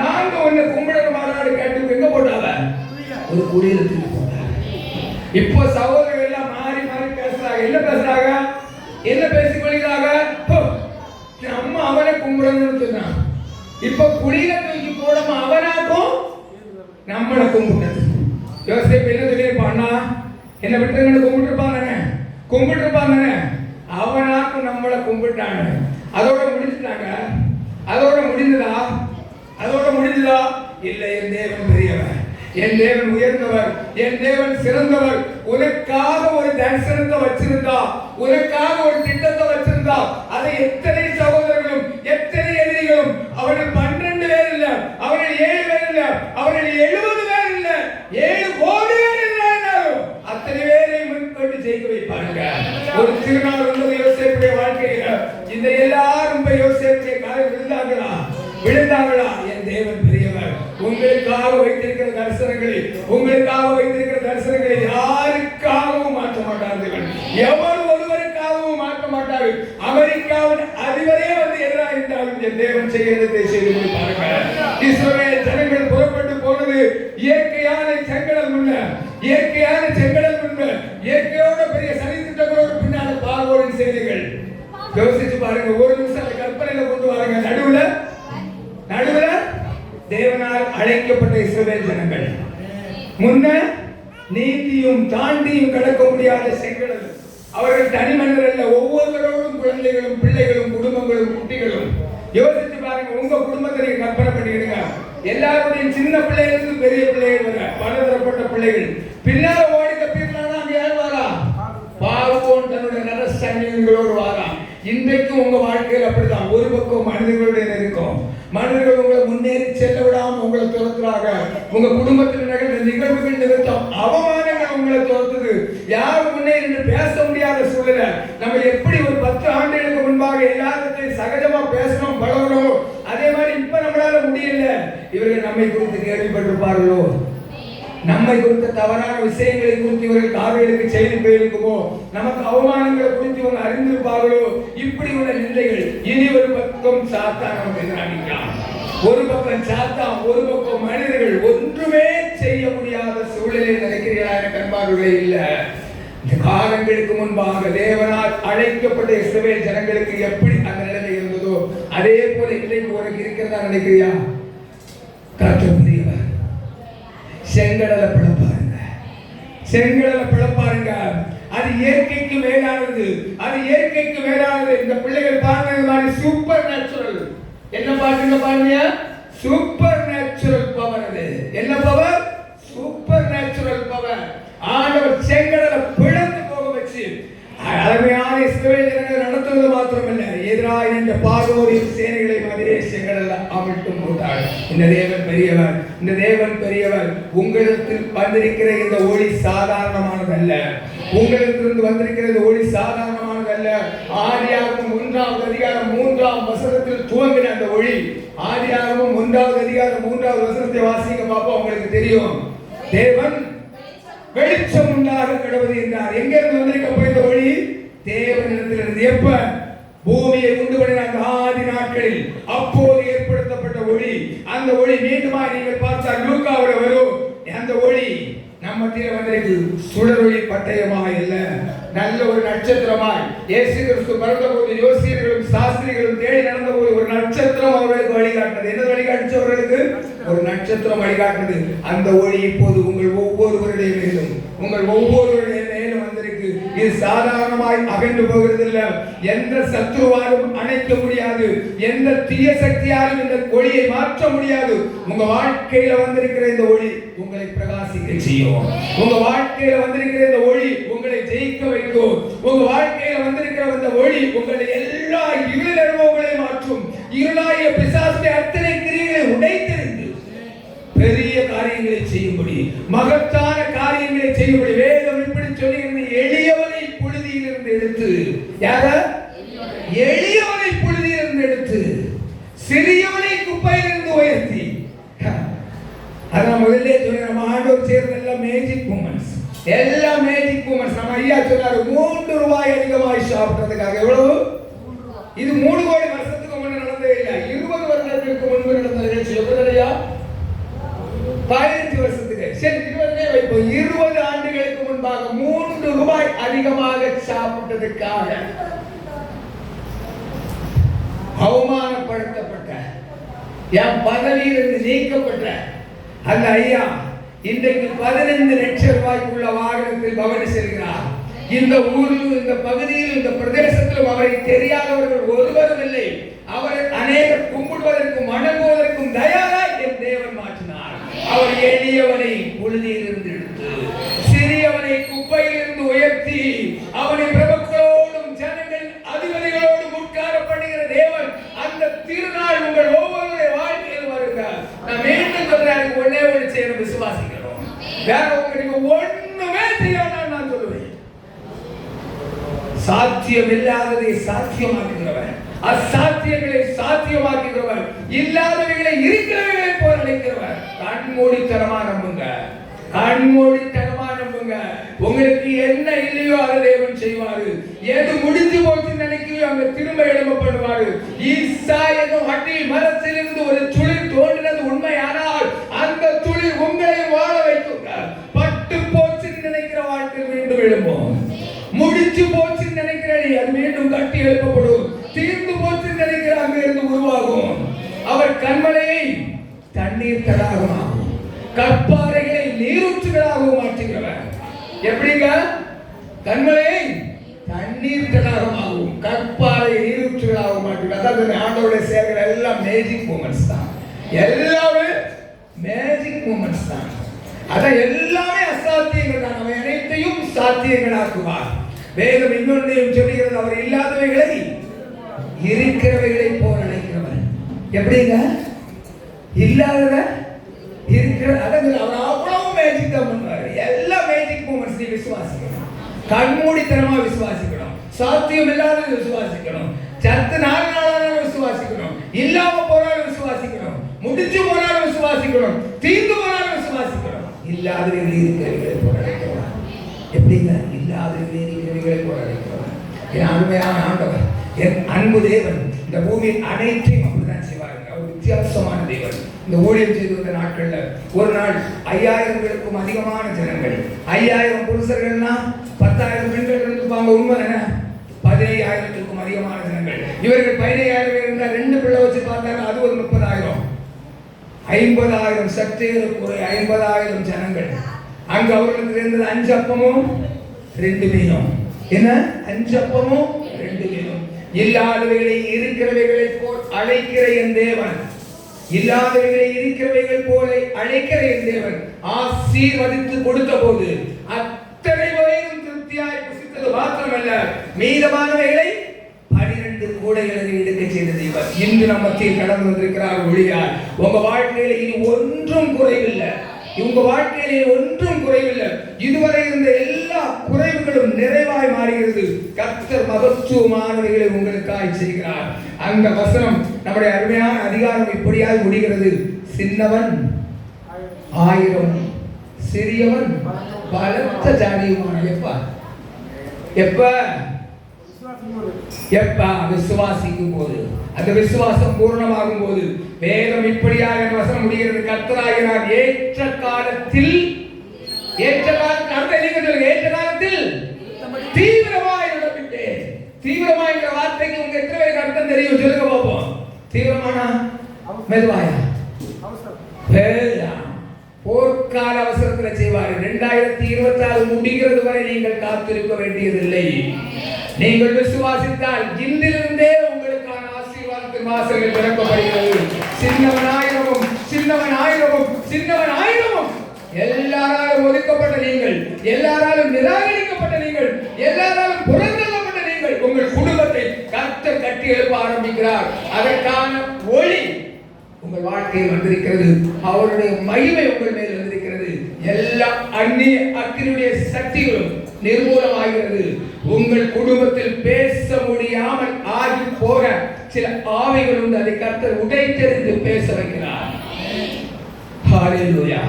[SPEAKER 2] நாங்க ஒண்ணு கும்பிடுற மாநாடு கேட்டு எங்க போட்டாங்க, ஒரு குடியில தூக்கி போட்டாங்க. இப்போ சகோதரர்கள் எல்லாம் மாறி மாறி பேசுறாங்க. என்ன பேசுறாங்க? என்ன பேசிக்கொள்கிறாங்க? நம்ம அவனை கும்பிடணும்னு சொன்னான். இப்ப குடியில தூக்கி போடாம அவனாக்கும் நம்மளை கும்பிட்டது. யோசேப்பு என்ன சொல்லியிருப்பான்னா, என்ன விட்டு கும்பிட்டுருப்பாங்க. அவனாக்கும் நம்மளை கும்பிட்டாங்க. அதோட முடிஞ்சுட்டாங்க. அதோட முடிஞ்சதா? இல்லை. என் தேவன் பெரியவர், என் தேவன் உயர்ந்தவர், என் தேவன் சிறந்தவர். உனக்காக ஒரு தரிசனத்தை வச்சிருந்தா, உனக்காக ஒரு திட்டத்தை வச்சிருந்தா, அதை எத்தனை சகோதரர்களும் எத்தனை எதிரிகளும், அவர்கள் 12 பேர் இல்ல, அவர்கள் 7 பேர் இல்ல, அவர்கள் 70 பேர் இல்ல, 7 கோடி பேர் இருந்தாலும் அத்தனை பேரை முன்கொண்டு ஜெயிக்க வைப்பாங்க. ஒரு திருநாள் வந்தது யோசேப்புடைய வாழ்க்கையில. இந்த எல்லாரும் போய் யோசேப்புடைய காலை விழுந்தாங்களா? என் தேவன் பெரியவர். உங்களுக்காக வைத்திருக்கிற தரிசனங்களை யாருக்காகவும் மாற்ற மாட்டார்கள். எவர் ஒருவருக்காகவும் மாற்ற மாட்டார்கள். அமெரிக்காவின் அதிபரே வந்து எதிராக இருந்தாலும் என் தேவன் செய்கிறதை செய்து முடிப்பார்கள். இஸ்ரவேல் ஜனங்கள் புறப்பட்டு போனது இயற்கையான செங்கடல் முன்ன, இயற்கையோட பெரிய சதி திட்டங்களோடு பின்னால பார்வோரின் செய்திகள். யோசிச்சு பாருங்க, ஒரு நிமிஷம் கற்பனையில கொண்டு வாருங்க. நடுவுல தேவனால் அழைக்கப்பட்ட இஸ்ரவேல் ஜனங்கள், முன்ன நீதியும் தாண்டியும் கடக்க முடியாத செங்கடல். அவர்கள் தனி மனிதர் அல்ல, ஒவ்வொருவரோடும் குழந்தைகளும் பிள்ளைகளும் குடும்பங்களும் குட்டிகளும். யோசிச்சு பாருங்க, உங்க குடும்பத்தை நீங்க கற்பனை பண்ணிடுங்க. எல்லாருடைய சின்ன பிள்ளைகளுக்கு பெரிய பிள்ளைகள் வர, பலதரப்பட்ட பிள்ளைகள். பின்னால ஓடி தப்பிடலாம். அங்க யார் வாரா? பார்வோன் தன்னுடைய நரசன்யங்களோடு வாரா. இன்றைக்கும் உங்க வாழ்க்கையில் அப்படிதான். ஒரு பக்கம் மனிதர்களுடைய நெருக்கம், மனிதர்கள் உங்களை முன்னேறி செல்ல விடாம உங்களை துரத்துறாங்க. உங்க குடும்பத்தில் நிகழ்ந்த நிகழ்வுகள் நிமித்தம் அவமானங்கள் உங்களை துரத்துது. யாரும் முன்னேறி என்று பேச முடியாத சூழ்நிலை. நம்ம எப்படி ஒரு 10 ஆண்டுகளுக்கு முன்பாக எல்லாத்தையும் சகஜமா பேசணும் பழகணும், அதே மாதிரி இப்ப நம்மளால முடியல. இவர்கள் நம்மை குறித்து கேள்விப்பட்டிருப்பார்களோ, நம்மை குறித்த தவறான விஷயங்களை குறித்து இவர்கள் காதுகளுக்கு செய்தி போயிருக்குமோ, நமக்கு அவமானங்களை குறித்து இவங்க அறிந்திருப்பார்களோ. இப்படி உள்ள நிலைகள். இனி ஒரு பக்கம் சாத்தான் நமக்கு எதிராக, ஒரு பக்கம் சாத்தான், ஒரு பக்கம் மனிதர்கள். ஒன்றுமே செய்ய முடியாத சூழலில் நினைக்கிறீர்களா? என கண்பார்களே இல்ல. இந்த காலங்களுக்கு முன்பாக தேவனால் அழைக்கப்பட்ட இஸ்ரவேல் ஜனங்களுக்கு எப்படி அந்த நிலைமை இருந்ததோ அதே போல இன்றைக்கு உனக்கு இருக்கிறதா நினைக்கிறியா? காற்றவர் செங்கடலை பிளப்பாருங்க. அது இயற்கைக்கு மேலானது, இந்த பிள்ளைகள் பாருங்க மாதிரி சூப்பர் நேச்சுரல். என்ன பாருங்க, சூப்பர் நேச்சுரல் பவர். அது என்ன பவர்? சூப்பர் ஆண்டவர் செங்கடலை பிளந்து போக வச்சு அருமையான இஸ்ரவேல் ஜனங்களை நடத்துவது மாத்திரமல்ல, எதிராக என்ற பார்வோரின் சேனைகளை மதிலே செங்கடல்ல அமிழ்த்தும் போட்டார். இந்த தேவன் பெரியவர், இந்த தேவன் பெரியவர். உங்களுக்கு வந்திருக்கிற இந்த ஒளி சாதாரணமானதல்ல. உங்களிடத்திலிருந்து வந்திருக்கிற இந்த ஒளி சாதாரணமானதல்ல. ஆதியாகமம் 1ஆம் அதிகாரம் 3ஆம் வசனத்தில் துவங்கின அந்த ஒளி. ஆதியாகமம் 1ஆம் அதிகாரம் 3ஆவது வசனத்தை வாசிக்க பாப்போம், உங்களுக்கு தெரியும். தேவன் வெளிச்சம் உண்டாக கடவுள் என்றார். எங்கிருந்து வந்திருக்க இந்த ஒளி? தேவனிடத்திலிருந்து. எப்ப? பூமியை உண்டு பண்ணின அந்த ஆதி நாட்களில் அப்போது ஏற்படுத்தப்பட்ட ஒளி. அந்த ஒளி மீண்டுமா நீங்கள் பார்த்தால் லூக்காவோட வரும். அந்த ஒளி நம்ம மத்தியில் வந்திருக்கு. சுடரொளி பட்டயமாய் இல்ல, நல்ல ஒரு நட்சத்திரமாய். இயேசு கிறிஸ்து பிறந்த போது யோசியர்களும் சாஸ்திரிகளும் தேடி நடந்த போது ஒரு நட்சத்திரம் அவர்களுக்கு வழிகாட்டினது. என்ன வழிகாட்டுச்சு அவர்களுக்கு? ஒரு நட்சத்திரம் வழிகாட்டினது. அந்த ஒளி இப்போது உங்கள் ஒவ்வொருவருடைய மேலும், உங்கள் ஒவ்வொருவருடைய மேலும் வந்திருக்கு. இது சாதாரணமாய் அகன்று போகிறது இல்ல. எந்த சத்துருவாலும் அணைக்க முடியாது, எந்த தீய சக்தியாலும் இந்த ஒளியை மாற்ற முடியாது. உங்க வாழ்க்கையில வந்திருக்கிற இந்த ஒளி உங்களை பிரகாசிக்க செய்யும். உங்க வாழ்க்கையில வந்திருக்கிற இந்த ஒளி உங்களை ஜெயிக்க வைக்கும். உங்க வாழ்க்கையில வந்திருக்கிற இந்த ஒளி உங்களை எல்லா இருள் அனுபவங்களை மாற்றும். இருளாகிய பிசாசுடைய அத்தனை கிரியைகளை உடைத்தெறிந்து பெரிய காரியங்களை செய்யும்படி, மகத்தான காரியங்களை செய்யும்படி வேதம் இப்படி சொல்லுகிறது. எளியவனை புழுதியிலிருந்து எடுத்து, யார? எளியவனை புழுதியிலிருந்து எடுத்து சிறியவனை குப்பையிலிருந்து உயர்த்தி. அதான் முதல்ல சொன்ன நம்ம ஆண்டவர் சேர்ந்த எல்லாம் மேஜிக் மூமெண்ட்ஸ், எல்லாம் மேஜிக் மூமெண்ட்ஸ். நம்ம ஐயா சொன்னாரு 3 ரூபாய் அதிகமாய் சாப்பிட்டதுக்காக. எவ்வளவு? இது 3 கோடி வருஷத்துக்கு முன்ன நடந்ததே இல்லை. 20 வருடங்களுக்கு முன்பு நடந்த நிகழ்ச்சி. எவ்வளவுயா? 15 வருஷத்துக்கு. சரி, 20 வைப்போம். 20 ஆண்டுகளுக்கு முன்பாக 3 ரூபாய் அதிகமாக சாப்பிட்டதுக்காக அவமானப்படுத்தப்பட்ட, என் பதவியிலிருந்து நீக்கப்பட்ட அந்த ஐயா இன்றைக்கு 15 லட்சம் ரூபாய்க்குள்ள வாகனத்தில் பவனி செல்கிறார். இந்த ஊரில், இந்த பகுதியில், இந்த பிரதேசத்திலும் அவரை தெரியாதவர்கள் ஒருவரும் இல்லை. அவரை அநேகர் கும்பிடுவதற்கும் வணங்குவதற்கும் தயாராய் என் தேவன் மாற்றினார். அவர் எளியவனை புழுதியிலிருந்து எடுத்து சிறியவனை குப்பையிலிருந்து உயர்த்தி அவனை பிரபுக்களோடும் ஜனங்கள் அதிபதிகளோடும் உட்கார பண்ணுகிற தேவன். அந்த திருநாள் உங்கள் ஒவ்வொருடைய வாழ்க்கையில் வருங்க. நான் மீண்டும் சொல்றேன், ஒன்னே ஒன்று செய்யணும், விசுவாசிக்கிறோம். வேற உங்களுக்கு ஒண்ணுமே செய்யணும். நான் சொல்லுவேன், சாத்தியம் இல்லாததை சாத்தியமாக்குகிறவன், அசாத்தியங்களை சாத்தியமாக்குகிறவன், இல்லாதவைகளை இருக்கிறவைகளை போல நினைக்கிறவன். கண்மூடித்தனமா நம்புங்க, கண்மூடித்தனமா நம்புங்க. உங்களுக்கு என்ன இல்லையோ அதை தேவன் செய்வாரு. எது முடிஞ்சு போச்சுன்னு நினைக்கிறோம் அங்க திரும்ப எழுப்பப்படுவாரு. ஈசா என்னும் அடி மரத்திலிருந்து ஒரு துளிர் தோன்றினது உண்மையானால் அந்த துளிர் உங்களை வாழ வைக்குங்க. பட்டு போச்சுன்னு நினைக்கிற வாழ்க்கை மீண்டும் எழுப்போம். முடிச்சு போச்சுன்னு நினைக்கிறேன், அது மீண்டும் கட்டி எழுப்பப்படும். தீர்ந்து போச்சுன்னு நினைக்கிற அங்க இருந்து உருவாகும். அவர் கண்மலையை தண்ணீர் தடாகமாகும், கற்பாறைகளை நீரூற்றுகளாகவும் மாற்றுகிறவர். எப்படிங்க? கண்மலையை தண்ணீர் தடாகமாகவும் கற்பாறை நீரூற்றுகளாகவும் மாற்றுகிறார். அதாவது ஆண்டவருடைய சேவை எல்லாம் மேஜிக் மூமெண்ட்ஸ் தான். எல்லாமே மேஜிக் மூமெண்ட்ஸ் தான். அதான் எல்லாமே அசாத்தியங்கள் தான். அவை அனைத்தையும் சாத்தியங்களாக்குவார். வேதம் இன்னொன்றையும் சொல்லுகிறது, அவர் இல்லாதவைகளை இருக்கிறவைகளை போல நினைக்கிறவர். எப்படிங்க? இல்லாதத இருக்கிற, அதாவது அவர் அவ்வளவு மேஜிக் தான் பண்ணுவார். எல்லா மேஜிக் மூமெண்ட்ஸ் நீ விசுவாசிக்கணும், கண்மூடித்தனமா விசுவாசிக்கணும். சாத்தியம் இல்லாத விசுவாசிக்கணும், சத்து 4 நாளான விசுவாசிக்கணும், இல்லாம போனாலும் விசுவாசிக்கணும், முடிஞ்சு போனாலும் விசுவாசிக்கணும், தீர்ந்து போனாலும் விசுவாசிக்கணும். இல்லாதவைகளை இருக்கிறவைகளை போல நினைக்கிறவர். எப்படிங்க? இல்லாதவைகளை இருக்கிறவைகளை போல நினைக்கிறவர். என் அருமையான ஆண்டவர், என் அன்பு தேவன் இந்த பூமியில் அனைத்தையும் அப்படிதான் செய்வார்கள். அவர் வித்தியாசமான தேவன். இந்த ஊழியம் செய்து வந்த நாட்கள்ல ஒரு நாள் 5000க்கும் அதிகமான ஜனங்கள், 5000 புருஷர்கள்னா 10,000 பெண்கள் இருந்துப்பாங்க. உண்மை என்ன? 15,000க்கும் அதிகமான ஜனங்கள். இவர்கள் 15,000 பேர் இருந்தால் 2 பிள்ளை வச்சு பார்த்தாங்க, அது ஒரு 30,000. 50,000 சக்திகளுக்கு ஒரு 50,000 ஜனங்கள். அங்க அவர்களுக்கு இருந்தது 5 அப்பமும் 2 மீனும். என்ன? 5 அப்பமும் 2 மீனும். இல்லாதவைகளை இருக்கிறவைகளை போல் அழைக்கிற என் தேவன், இல்லாதவைகளை இருக்கிறவைகள் போல அழைக்கிற என் தேவன் ஆசீர்வதித்து கொடுத்த போது மாத்திரமல்ல, மீதமானவைகளை 12 கூடைகளை எடுக்க செய்த தேவன் இன்று நம்ம மத்தியில் கடந்து வந்திருக்கிறார். ஒளியார் உங்க வாழ்க்கையில இனி ஒன்றும் குறைவில்லை. உங்க வாழ்க்கையிலே ஒன்றும் குறைவில்லை. இதுவரை இருந்த எல்லா குறைவுகளும் நிறைவாய் மாறுகிறது. கர்த்தர் மகத்துவமானவைகளை உங்களுக்காய் செய்கிறார். அந்த வசனம் நம்முடைய அருமையான அதிகாரம் இப்படியாய் முடிகிறது. சின்னவன் 1000, சிறியவன் பலத்த ஜாதியுமான. எப்ப விசுவாசிக்கும் போது, அந்த விசுவாசம் பூர்ணமாகும் போது, வேதம் இப்படியாக வசனம் முடிகிறது. கர்த்தராகிய நான் ஏற்ற காலத்தில் தீவிரமாய் நடப்பிட்டேன். தீவிரமாய் என்ற வார்த்தைக்கு உங்க எத்தனை பேருக்கு அர்த்தம் தெரியும்? சொல்லுங்க பாப்போம். தீவிரமானா மெதுவாயா? போர்க்கால அவசரத்தில் செய்வார். 2026 முடிகிறது வரை நீங்கள் காத்திருக்க வேண்டியதில்லை. நீங்கள் விசுவாசித்தால் இன்றிலிருந்தே உங்களுக்கான ஆசீர்வாதத்தின் வாசல்கள் திறக்கப்படுகிறது. சின்னவன் ஆயிரமும் எல்லாராலும் ஒதுக்கப்பட்ட நீங்கள், எல்லாராலும் நிராகரிக்கப்பட்ட நீங்கள், எல்லாராலும் புறந்தள்ளப்பட்ட நீங்கள், உங்கள் குடும்பத்தை கர்த்தர் கட்டி எழுப்ப ஆரம்பிக்கிறார். அதற்கான ஒளி உங்கள் வாழ்க்கையில் வந்திருக்கிறது. அவருடைய மகிமை உங்கள் மேல் வந்திருக்கிறது. எல்லா அந்நிய அக்கினியுடைய சக்திகளும் நிர்மூலமாகிறது. உங்கள் குடும்பத்தில் பேச முடியாமல் ஆகி போக சில ஆவிகள் உண்டு. அதை கர்த்தர் உடைத்தெறிந்து பேச வைக்கிறார். ஹalleluya.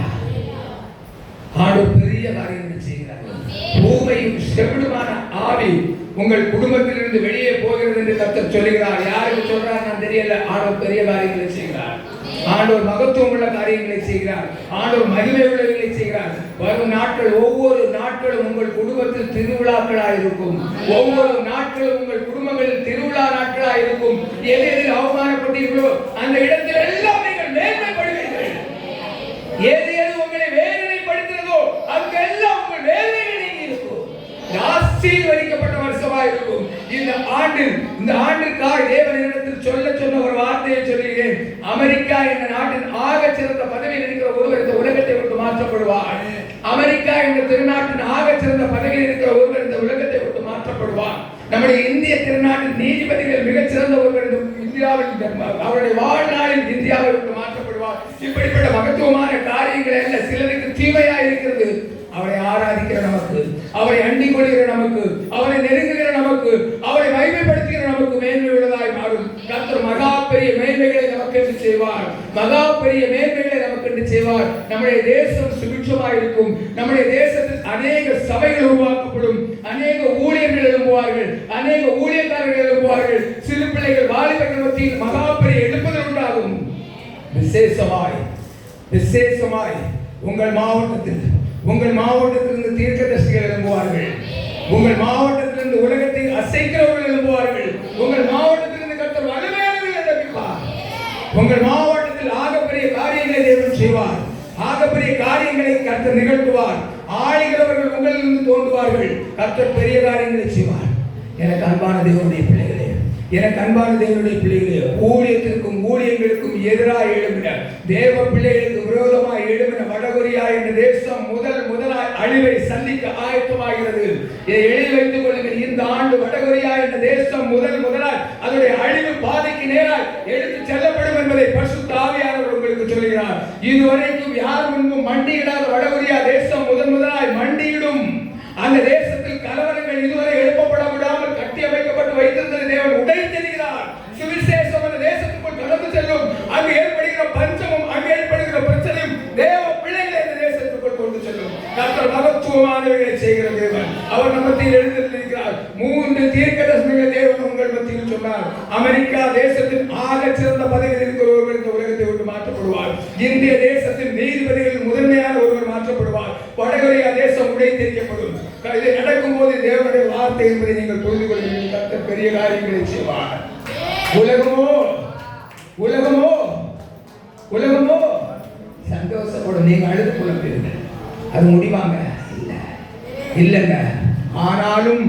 [SPEAKER 2] ஆண்டவர் பெரிய காரியங்களை செய்கிறார். பூமையும் செவிடுமான ஆவி உங்கள் குடும்பத்திலிருந்து வெளியே போகிறது என்று கர்த்தர் சொல்லுகிறார். யாருக்கு சொல்றார் நான் தெரியல. ஆண்டவர் பெரிய காரியங்களை செய்கிறார். ஆண்டவர் மகத்துவம் உள்ள காரியங்களை செய்கிறார். ஆண்டவர் மகிமை உள்ளவைகளை செய்கிறார். வரும் நாட்கள், ஒவ்வொரு நாட்களும் உங்கள் குடும்பத்தில் திருவிழாக்களாக இருக்கும். ஒவ்வொரு நாட்களும் உங்கள் குடும்பங்களில் திருவிழா நாட்களாக இருக்கும். எதில் அவமானப்பட்டீர்களோ அந்த இடத்தில் எல்லாம் நீங்கள் மேன்மைப்படுவீர்கள். எது உங்களை வேதனைப்படுத்துகிறதோ அங்கெல்லாம் உங்கள் வேதனைகள் நீங்கி இருக்கும். ஆசீர்வதிக்கப்பட்ட வருஷமாக இருக்கும். இந்த ஆண்டிற்காக தேவனிடத்தில் சொன்ன ஒரு வார்த்தையை சொல்லுகிறேன். அமெரிக்கா என்ற நாட்டின் ஆக சிறந்த பதவியில் இருக்கிற ஒருவர் இந்த உலகத்தை விட்டு மாற்றப்படுவார். அமெரிக்கா என்ற திருநாட்டின் ஆக சிறந்த பதவியில் இருக்கிற ஒருவர் இந்த உலகத்தை விட்டு மாற்றப்படுவார். நம்முடைய இந்திய திருநாட்டின் நீதிபதிகள் மிகச் சிறந்த ஒருவர் இந்தியாவில் அவருடைய வாழ்நாளில் இந்தியாவை விட்டு மாற்றப்படுவார். இப்படிப்பட்ட மகத்துவமான காரியங்கள் அல்ல சிலருக்கு தீமையா இருக்கிறது. அவரை ஆராதிக்கிற நமக்கு, அவரை அண்டிக் கொள்கிற நமக்கு, அவரை நெருங்குகிற நமக்கு, அவரை மகிமைப்படுத்துகிற நமக்கு மேன்மை உள்ளதாய் மாறும். கர்த்தர் மகா பெரிய மேன்மைகளை நமக்கு என்று செய்வார். மகா பெரிய மேன்மைகளை நமக்கு என்று செய்வார். நம்முடைய தேசம் சுபிட்சமாய் இருக்கும். நம்முடைய தேசத்தில் அநேக சபைகள் உருவாக்கப்படும். அநேக ஊழியர்கள் எழும்புவார்கள். அநேக ஊழியக்காரர்கள் எழும்புவார்கள். சிறு பிள்ளைகள் வாலிபர்கள் மத்தியில் மகா பெரிய எழுப்புதல் உண்டாகும். விசேஷமாய் உங்கள் மாவட்டத்திலிருந்து தீர்க்கதரிசிகள் எழும்புவார்கள். உங்கள் மாவட்டத்திலிருந்து உலகத்தை அசைக்கிறவர்கள் எழும்புவார்கள். உங்கள் மாவட்டத்திலிருந்து கர்த்தர் வல்லமையானவர்களை எழுப்பிப்பார். உங்கள் மாவட்டத்தில் ஆகப்பெரிய காரியங்களை தேவன் செய்வார். ஆகப்பெரிய காரியங்களை கர்த்தர் நிகழ்த்துவார். ஆளுகிறவர்கள் உங்களிலிருந்து தோன்றுவார்கள். கர்த்தர் பெரிய காரியங்களை செய்வார். எனக்கு அன்பான தேவனுடைய பிள்ளைகளே, ஊழியத்திற்கும் ஊழியங்களுக்கும் எதிராக எழும்பின தேவ பிள்ளைகளுக்கு விரோதமாக எழும்பின வடகொரியா என்ற தேசம் முதலாய் அழிவை சந்திக்க ஆயத்தமாகிறது. இதை எழுதி வைத்துக் கொள்ளுங்கள். இந்த ஆண்டு வடகொரியா என்ற தேசம் முதலாய் அதனுடைய அழிவு பாதைக்கு நேராக எடுத்து செல்லப்படும் என்பதை பரிசுத்த ஆவியானவர் உங்களுக்கு சொல்கிறார். இதுவரைக்கும் யார் முன்பும் மண்டியிடாத வடகொரியா தேசம் முதலாய் மண்டியிடும். அந்த தேசத்தில் கலவரங்கள் இதுவரை எழுப்பப்பட விடாமல் கட்டி அமைக்கப்பட்டு வைத்திருந்தது தேவன் உடைத்தெறிகிறார். சுவிசேஷம் அந்த தேசத்துக்குள் கடந்து செல்லும். அங்கு ஏற்படுகிற பஞ்சமும், அங்கு ஏற்படுகிற பிரச்சனையும் தேவ பிள்ளைகளை இந்த தேசத்துக்குள் கொண்டு செல்லும். கர்த்தர் மகத்துவமானவைகளை செய்கிற தேவன். அவர் நம்ம மத்தியில் எழுந்திருக்கிறார். 3 தீர்க்கதரிசிகளை தேவன் உங்கள் மத்தியில் சொன்னார். அமெரிக்கா தேசத்தின் ஆக சிறந்த பதவியில் இருக்கிற ஒருவர் இந்த உலகத்தை விட்டு மாற்றப்படுவார். இந்திய தேசத்தின் நீதிபதிகளில் முதன்மையான ஒருவர் மாற்றப்படுவார். வடகொரியா தேசம் உடைத்தெறியப்படும். இது நடக்கும் போது தேவனுடைய வார்த்தை என்பதை நீங்கள் புரிந்து கொள்வீர்கள். கர்த்தர் பெரிய காரியங்களை செய்வார். உலகமோ சந்தோஷப்படும். நீங்க அழுது புலம்புவீர்கள். அது முடிவாங்க இல்லைங்க. ஆனாலும்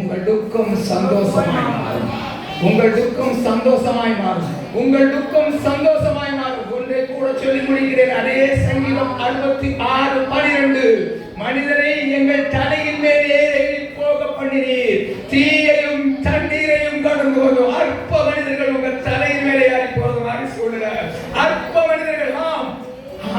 [SPEAKER 2] உங்கள் துக்கம் சந்தோஷமாய் மாறும். ஒன்றை கூட சொல்லி முடிக்கிறேன். அதே சங்கீதம் 66:12 மனிதரை எங்கள் தலையின் மேலே ஏறி போக பண்ணினீர். தீயையும் தண்ணீரையும் கடந்து வரும் அற்ப மனிதர்கள் உங்கள் தலையின் மேலே ஏறி போறது மாதிரி சூழ்நிலை. அற்ப மனிதர்கள்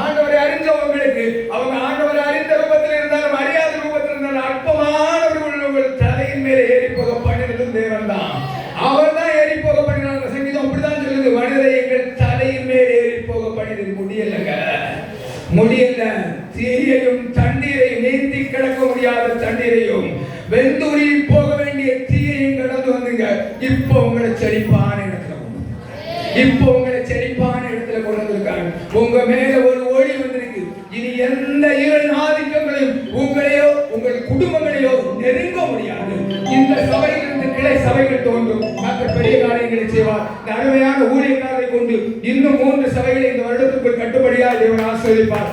[SPEAKER 2] ஆண்டவரை அறிஞ்சவங்களுக்கு, அவங்க ஆண்டவரை அறிந்த ரூபத்தில் இருந்தாலும் அறியாத ரூபத்தில் இருந்தாலும் அற்பமானவர்கள் உங்கள் தலையின் மேலே ஏறி போக பண்ணினதும் தேவன் தான். அவர் தான் ஏறி போக பண்ணினார். சங்கீதம் அப்படிதான் சொல்லுது, மனிதரை எங்கள் தலையின் மேலே ஏறி போக பண்ணினது முடியலங்க, முடியல. தீயையும் தண்ணீரையும், நீந்தி கிடக்க முடியாத தண்ணீரையும், வெந்துரி போக வேண்டிய தீயையும் கடந்து வந்துங்க. இப்போ உங்களை செழிப்பான இடத்துல, இப்போ உங்களை செழிப்பான இடத்துல கொண்டு வந்திருக்காங்க. உங்க மேல ஒரு ஒளி வந்திருக்கு. இனி எந்த இருள் ஆதிக்கங்களையும் உங்களையோ உங்கள் குடும்பங்களையோ நெருங்க முடியாது. இந்த சபையிலிருந்து கிளை சபைகள் தோன்றும். கர்த்தர் பெரிய காரியங்களை செய்வார். இந்த அருமையான ஊழியக்காரரை கொண்டு இன்னும் 3 சபைகளை இந்த வருடத்துக்குள் கட்டுப்படியாக தேவன் ஆசீர்வதிப்பார்.